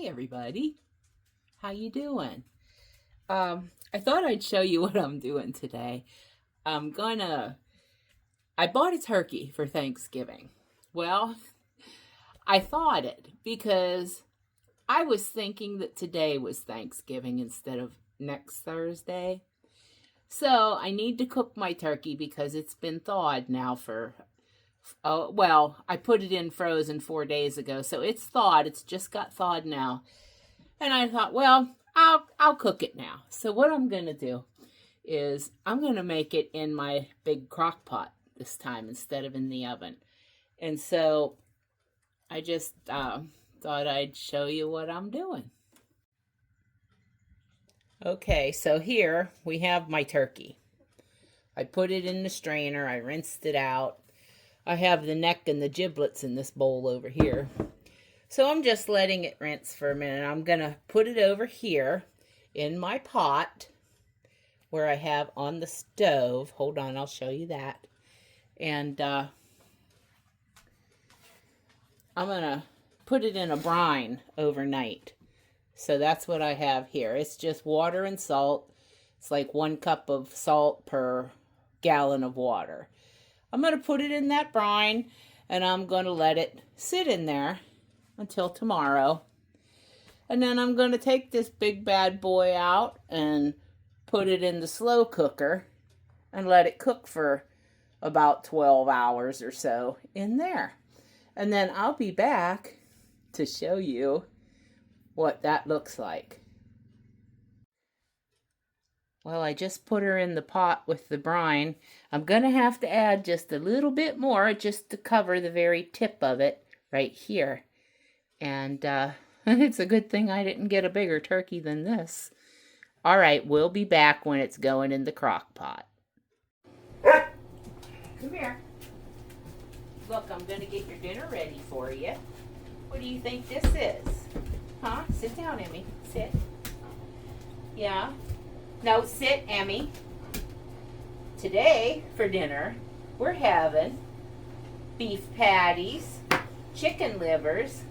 Hey everybody, how you doing? I thought I'd show you what I'm doing today. I bought a turkey for Thanksgiving. Well, I thought it because I was thinking that today was Thanksgiving instead of next Thursday. So I need to cook my turkey because it's been thawed now for, I put it in frozen 4 days ago. So it's thawed. It's just got thawed now. And I thought, well, I'll cook it now. So what I'm going to do is I'm going to make it in my big crock pot this time instead of in the oven. And so I just thought I'd show you what I'm doing. Okay, so here we have my turkey. I put it in the strainer. I rinsed it out. I have the neck and the giblets in this bowl over here. So I'm just letting it rinse for a minute. I'm going to put it over here in my pot where I have on the stove. Hold on, I'll show you that. And I'm going to put it in a brine overnight. So that's what I have here. It's just water and salt. It's like 1 cup of salt per gallon of water. I'm going to put it in that brine and I'm going to let it sit in there until tomorrow. And then I'm going to take this big bad boy out and put it in the slow cooker and let it cook for about 12 hours or so in there. And then I'll be back to show you what that looks like. Well, I just put her in the pot with the brine. I'm going to have to add just a little bit more just to cover the very tip of it right here. And it's a good thing I didn't get a bigger turkey than this. All right, we'll be back when it's going in the crock pot. Come here. Look, I'm going to get your dinner ready for you. What do you think this is? Huh? Sit down, Emmy. Sit. Yeah. No, sit, Emmy. Today, for dinner, we're having beef patties, chicken livers,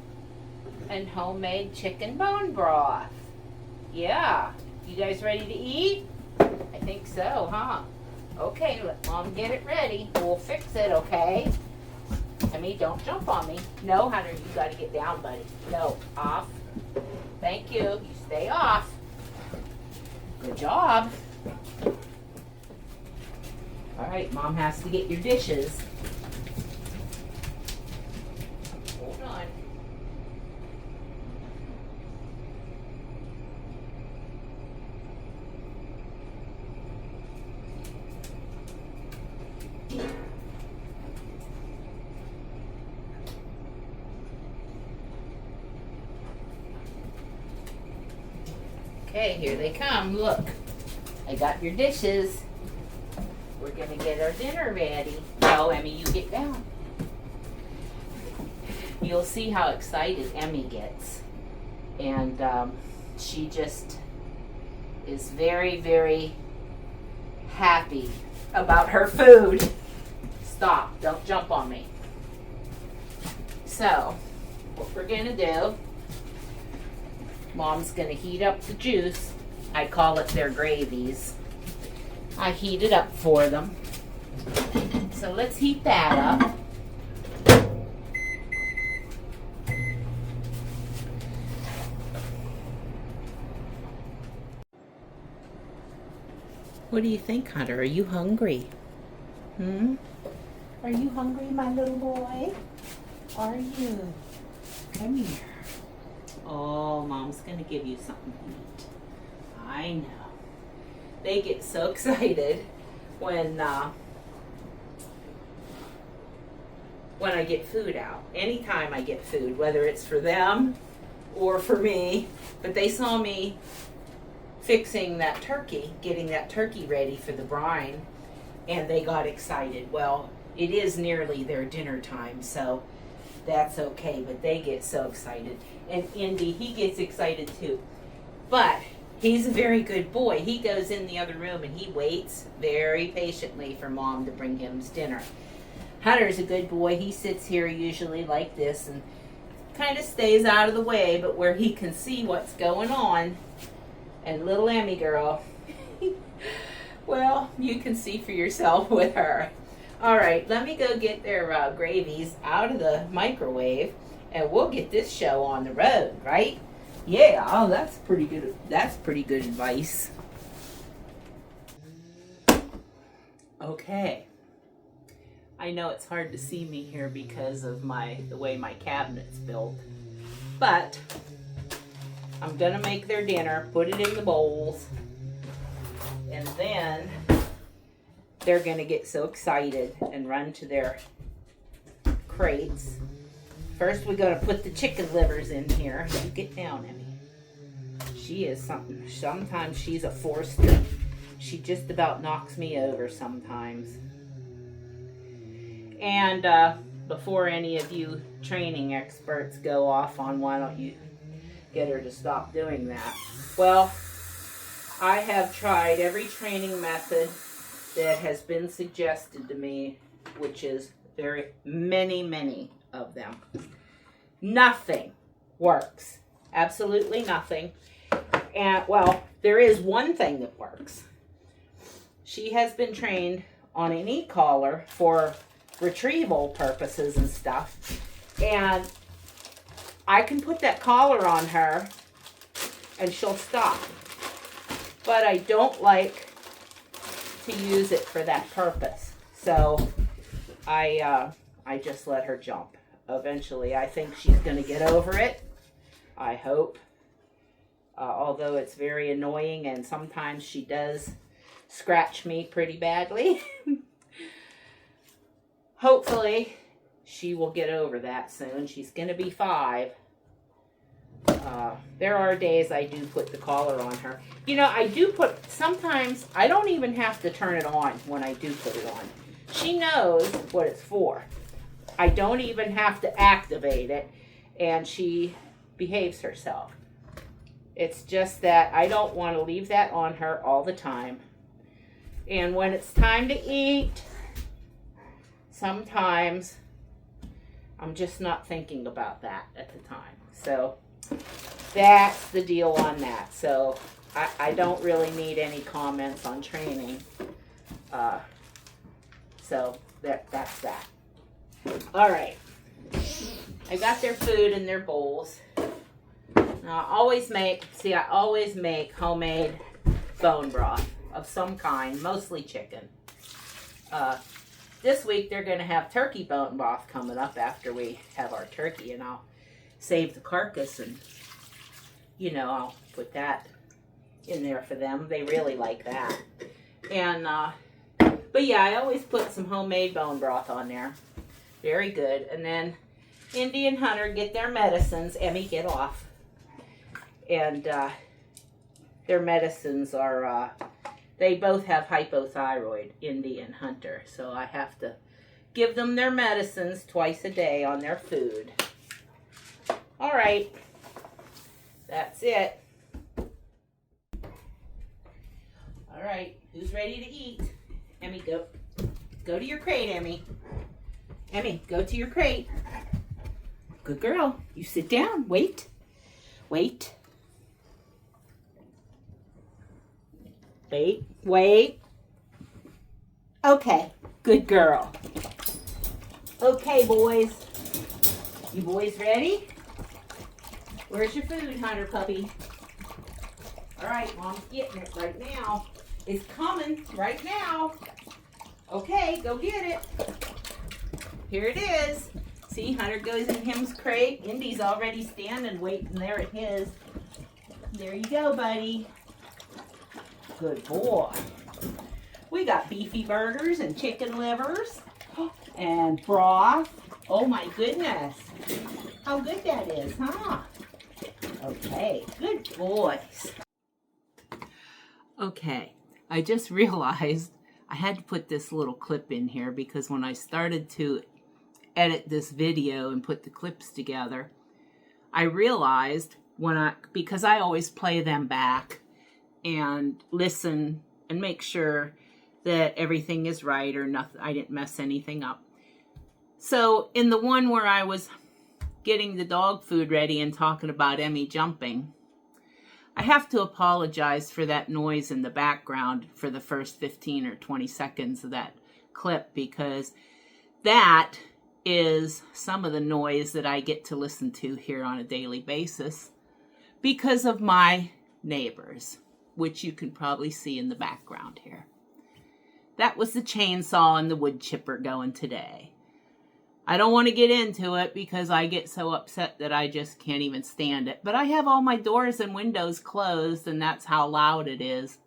and homemade chicken bone broth. Yeah. You guys ready to eat? I think so, huh? Okay, let Mom get it ready. We'll fix it, okay? Emmy, don't jump on me. No, Hunter, you got to get down, buddy. No, off. Thank you. You stay off. Good job. All right, Mom has to get your dishes. Hold on. Okay, here they come. Look, I got your dishes. We're going to get our dinner ready. No, Emmy, you get down. You'll see how excited Emmy gets. And she just is very, very happy about her food. Stop. Don't jump on me. So, what we're going to do, Mom's going to heat up the juice. I call it their gravies. I heat it up for them. So let's heat that up. What do you think, Hunter? Are you hungry? Are you hungry, my little boy? Are you? Come here. Oh, Mom's going to give you something to eat. I know. They get so excited when I get food out. Anytime I get food, whether it's for them or for me. But they saw me fixing that turkey, getting that turkey ready for the brine, and they got excited. Well, it is nearly their dinner time, so that's okay, but they get so excited. And Indy, he gets excited too. But he's a very good boy. He goes in the other room and he waits very patiently for Mom to bring him his dinner. Hunter's a good boy. He sits here usually like this and kind of stays out of the way, but where he can see what's going on. And little Emmy girl, well, you can see for yourself with her. All right, let me go get their gravies out of the microwave, and we'll get this show on the road, right? Yeah, oh, that's pretty good. That's pretty good advice. Okay. I know it's hard to see me here because of the way my cabinet's built, but I'm gonna make their dinner, put it in the bowls, and then they're gonna get so excited and run to their crates. First, we're gonna put the chicken livers in here. You get down, Emmy. She is something. Sometimes she's a force to. She just about knocks me over sometimes. And before any of you training experts go off on why don't you get her to stop doing that. Well, I have tried every training method that has been suggested to me, which is many of them. Nothing works. Absolutely nothing. And, well, there is one thing that works. She has been trained on an e-collar for retrieval purposes and stuff, and I can put that collar on her and she'll stop, but I don't like to use it for that purpose, so I just let her jump. Eventually I think she's gonna get over it, I hope, although it's very annoying and sometimes she does scratch me pretty badly. Hopefully, she will get over that soon. She's going to be 5. There are days I do put the collar on her. You know, I do put, sometimes, I don't even have to turn it on when I do put it on. She knows what it's for. I don't even have to activate it, and she behaves herself. It's just that I don't want to leave that on her all the time. And when it's time to eat, sometimes I'm just not thinking about that at the time. So that's the deal on that. So I don't really need any comments on training. So that's that. All right. I got their food in their bowls. Now I always make homemade bone broth of some kind, mostly chicken. This week they're going to have turkey bone broth coming up after we have our turkey, and I'll save the carcass and, you know, I'll put that in there for them. They really like that. And, but yeah, I always put some homemade bone broth on there. Very good. And then Indy and Hunter get their medicines. Emmy, get off. And their medicines are... they both have hypothyroid, Indy and Hunter, so I have to give them their medicines twice a day on their food. All right, that's it. All right, who's ready to eat? Emmy, go to your crate, Emmy. Emmy, go to your crate. Good girl. You sit down. Wait. Wait. Wait. Okay, good girl. Okay, boys. You boys ready? Where's your food, Hunter puppy? All right, Mom's getting it right now. It's coming right now. Okay, go get it. Here it is. See, Hunter goes in him's crate. Indy's already standing waiting there at his. There you go, buddy. Good boy. We got beefy burgers and chicken livers and broth. Oh my goodness. How good that is, huh? Okay, good boys. Okay, I just realized I had to put this little clip in here because when I started to edit this video and put the clips together, I realized because I always play them back and listen and make sure that everything is right or nothing, I didn't mess anything up. So in the one where I was getting the dog food ready and talking about Emmi jumping. I have to apologize for that noise in the background for the first 15 or 20 seconds of that clip, because that is some of the noise that I get to listen to here on a daily basis because of my neighbors, which you can probably see in the background here. That was the chainsaw and the wood chipper going today. I don't want to get into it because I get so upset that I just can't even stand it. But I have all my doors and windows closed, and that's how loud it is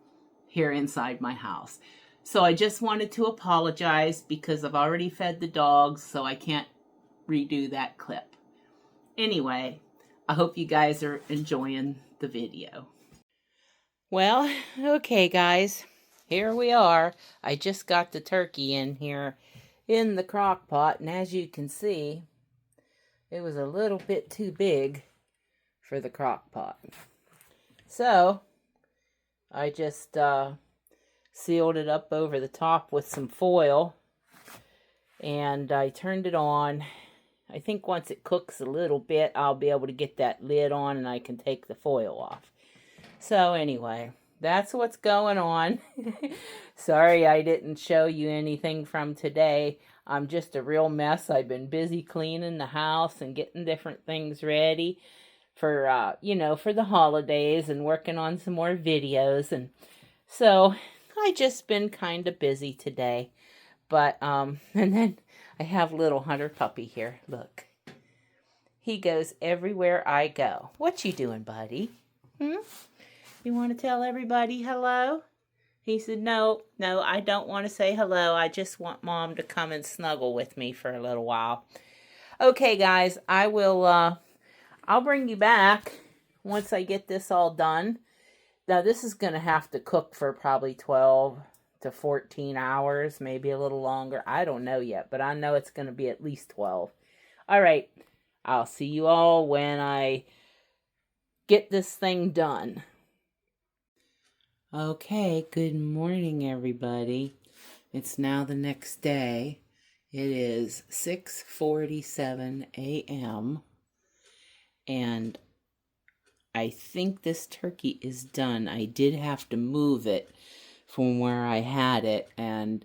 here inside my house. So I just wanted to apologize because I've already fed the dogs, so I can't redo that clip. Anyway, I hope you guys are enjoying the video. Well, okay guys, here we are. I just got the turkey in here in the crock pot, and as you can see, it was a little bit too big for the crock pot. So I just sealed it up over the top with some foil, and I turned it on. I think once it cooks a little bit, I'll be able to get that lid on and I can take the foil off. So anyway, that's what's going on. Sorry I didn't show you anything from today. I'm just a real mess. I've been busy cleaning the house and getting different things ready for, for the holidays, and working on some more videos. And so I just been kind of busy today. But, and then I have little Hunter puppy here. Look. He goes everywhere I go. What you doing, buddy? You want to tell everybody hello? He said, no, I don't want to say hello. I just want Mom to come and snuggle with me for a little while. Okay, guys, I'll bring you back once I get this all done. Now, this is going to have to cook for probably 12 to 14 hours, maybe a little longer. I don't know yet, but I know it's going to be at least 12. All right, I'll see you all when I get this thing done. Okay, good morning, everybody. It's now the next day. It is 6:47 a.m. and I think this turkey is done. I did have to move it from where I had it, and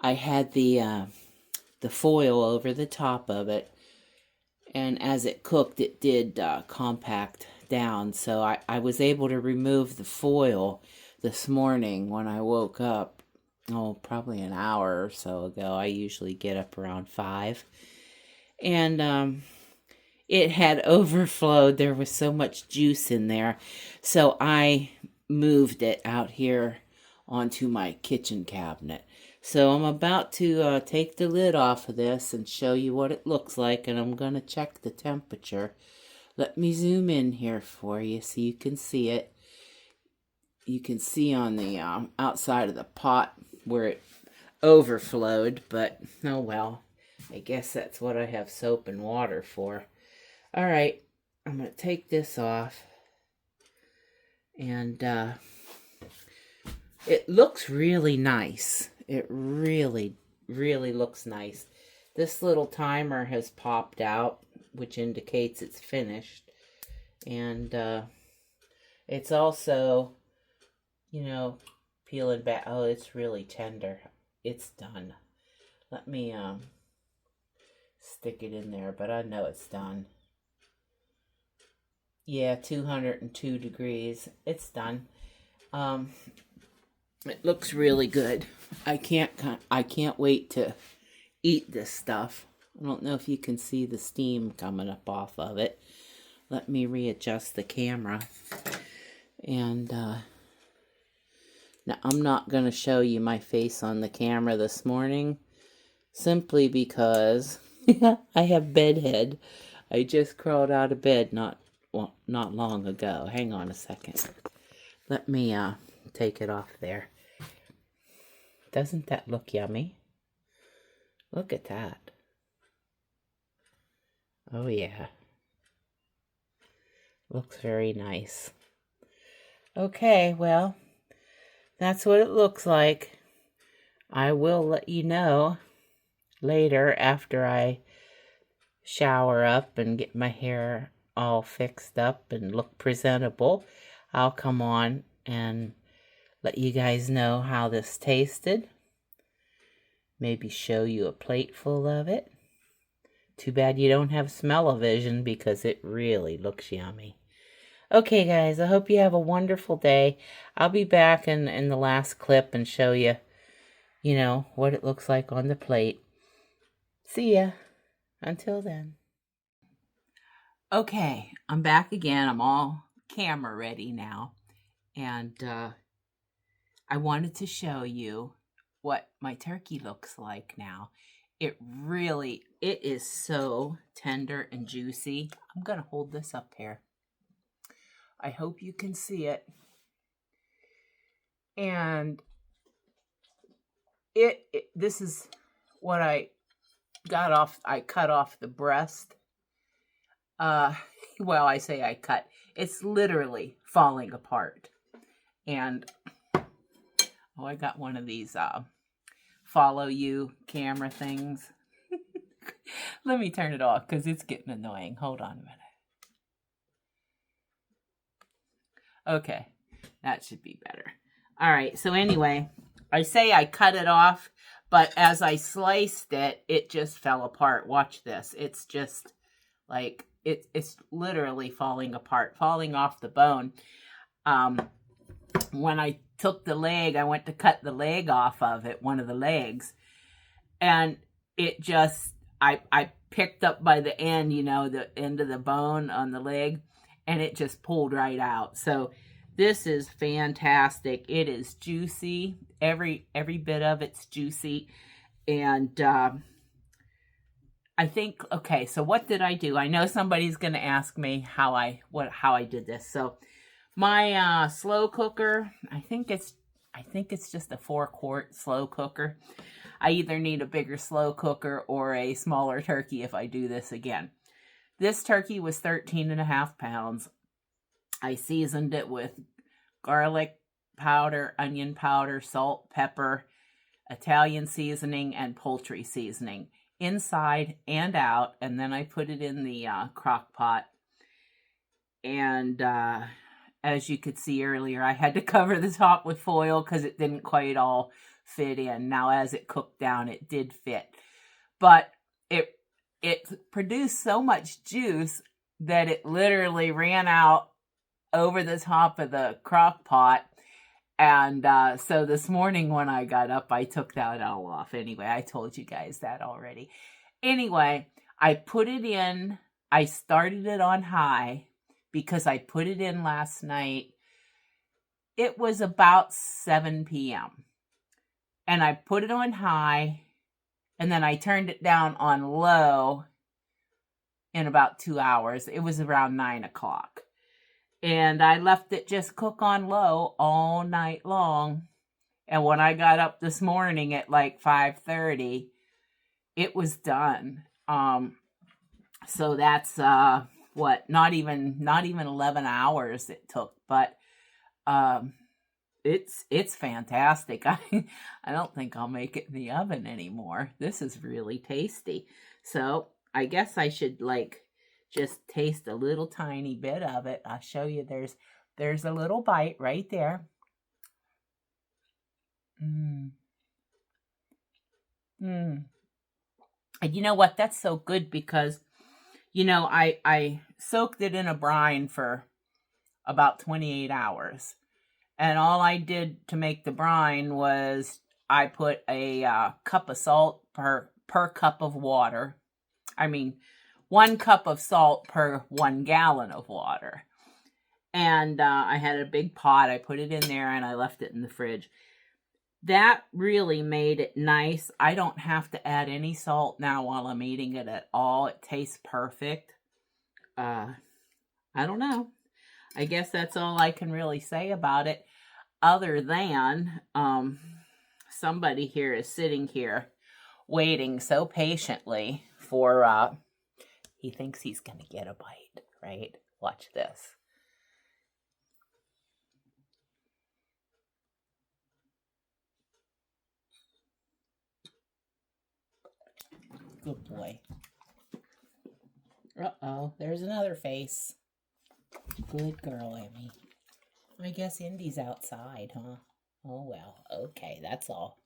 I had the foil over the top of it, and as it cooked, it did compact down, so I was able to remove the foil this morning when I woke up, probably an hour or so ago. I usually get up around 5. And it had overflowed. There was so much juice in there. So I moved it out here onto my kitchen cabinet. So I'm about to take the lid off of this and show you what it looks like. And I'm going to check the temperature. Let me zoom in here for you so you can see it. You can see on the outside of the pot where it overflowed, but oh well. I guess that's what I have soap and water for. All right, I'm going to take this off. And it looks really nice. It really, really looks nice. This little timer has popped out, which indicates it's finished. And it's also, peeling back. Oh, it's really tender. It's done. Let me stick it in there, but I know it's done. Yeah, 202 degrees. It's done. It looks really good. I can't wait to eat this stuff. I don't know if you can see the steam coming up off of it. Let me readjust the camera. And now I'm not going to show you my face on the camera this morning, simply because I have bedhead. I just crawled out of bed not long ago. Hang on a second. Let me take it off there. Doesn't that look yummy? Look at that. Oh yeah. Looks very nice. Okay, well, that's what it looks like. I will let you know later after I shower up and get my hair all fixed up and look presentable, I'll come on and let you guys know how this tasted. Maybe show you a plate full of it. Too bad you don't have smell-o-vision because it really looks yummy. Okay, guys, I hope you have a wonderful day. I'll be back in the last clip and show you, what it looks like on the plate. See ya. Until then. Okay, I'm back again. I'm all camera ready now. And I wanted to show you what my turkey looks like now. It is so tender and juicy. I'm going to hold this up here. I hope you can see it. And this is what I got off. I cut off the breast. Well, I say I cut. It's literally falling apart. And, I got one of these follow you camera things. Let me turn it off because it's getting annoying. Hold on a minute. Okay, that should be better. All right, so anyway, I say I cut it off, but as I sliced it, it just fell apart. Watch this. It's just like, it's literally falling apart, falling off the bone. When I took the leg, I went to cut the leg off of it, one of the legs, and it just, I picked up by the end, the end of the bone on the leg, and it just pulled right out. So this is fantastic. It is juicy. Every bit of it's juicy. And I think, okay, so what did I do? I know somebody's going to ask me how I did this. So my slow cooker, I think it's just a 4-quart slow cooker. I either need a bigger slow cooker or a smaller turkey if I do this again. This turkey was 13.5 pounds. I seasoned it with garlic powder, onion powder, salt, pepper, Italian seasoning, and poultry seasoning, inside and out. And then I put it in the crock pot. And as you could see earlier, I had to cover the top with foil because it didn't quite all fit in. Now, as it cooked down, it did fit. But it produced so much juice that it literally ran out over the top of the crock pot. And so this morning when I got up, I took that all off. Anyway, I told you guys that already. Anyway, I put it in. I started it on high because I put it in last night. It was about 7 p.m. And I put it on high, and then I turned it down on low in about 2 hours. It was around 9 o'clock. And I left it just cook on low all night long. And when I got up this morning at like 5:30, it was done. So that's not even 11 hours it took, but it's fantastic. I don't think I'll make it in the oven anymore. This is really tasty. So I guess I should just taste a little tiny bit of it. I'll show you. There's a little bite right there. And you know what? That's so good because, I soaked it in a brine for about 28 hours. And all I did to make the brine was I put a cup of salt per cup of water. I mean, 1 cup of salt per 1 gallon of water. And I had a big pot. I put it in there and I left it in the fridge. That really made it nice. I don't have to add any salt now while I'm eating it at all. It tastes perfect. I don't know. I guess that's all I can really say about it. Other than somebody here is sitting here waiting so patiently for, he thinks he's going to get a bite, right? Watch this. Good boy. Uh-oh, there's another face. Good girl, Emmy. I guess Indy's outside, huh? Oh, well, okay, that's all.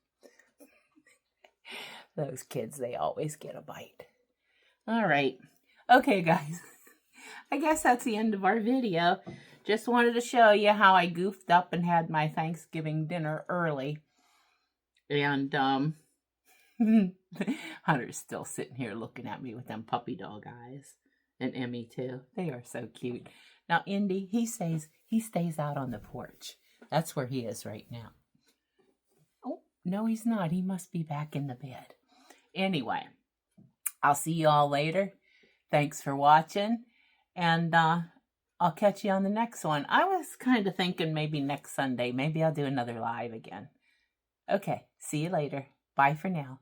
Those kids, they always get a bite. All right. Okay, guys. I guess that's the end of our video. Just wanted to show you how I goofed up and had my Thanksgiving dinner early. And, Hunter's still sitting here looking at me with them puppy dog eyes. And Emmy, too. They are so cute. Now, Indy, he stays out on the porch. That's where he is right now. Oh, no, he's not. He must be back in the bed. Anyway, I'll see you all later. Thanks for watching. And I'll catch you on the next one. I was kind of thinking maybe next Sunday. Maybe I'll do another live again. Okay, see you later. Bye for now.